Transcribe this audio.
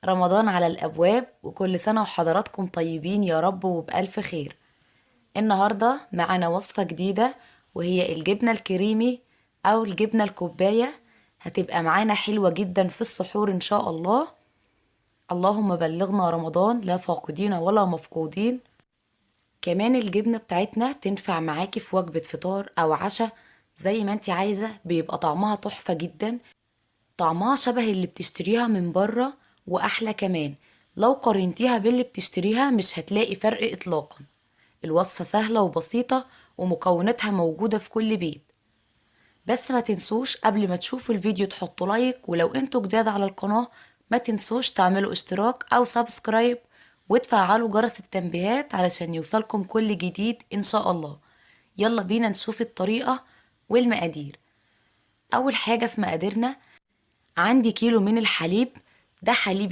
رمضان على الأبواب، وكل سنة وحضراتكم طيبين يا رب وبألف خير. النهاردة معنا وصفة جديدة، وهي الجبنة الكريمي أو الجبنة الكوباية. هتبقى معانا حلوة جدا في السحور إن شاء الله. اللهم بلغنا رمضان لا فاقدين ولا مفقودين. كمان الجبنة بتاعتنا تنفع معاكي في وجبة فطار أو عشاء زي ما انتي عايزة، بيبقى طعمها تحفة جدا. طعمها شبه اللي بتشتريها من بره واحلى كمان. لو قارنتيها باللي بتشتريها مش هتلاقي فرق اطلاقا. الوصفة سهلة وبسيطة، ومكوناتها موجودة في كل بيت. بس ما تنسوش قبل ما تشوفوا الفيديو تحطوا لايك، ولو انتوا جداد على القناة ما تنسوش تعملوا اشتراك او سبسكرايب، وتفعلوا جرس التنبيهات علشان يوصلكم كل جديد ان شاء الله. يلا بينا نشوف الطريقة والمقادير. اول حاجة في مقاديرنا، عندي كيلو من الحليب. ده حليب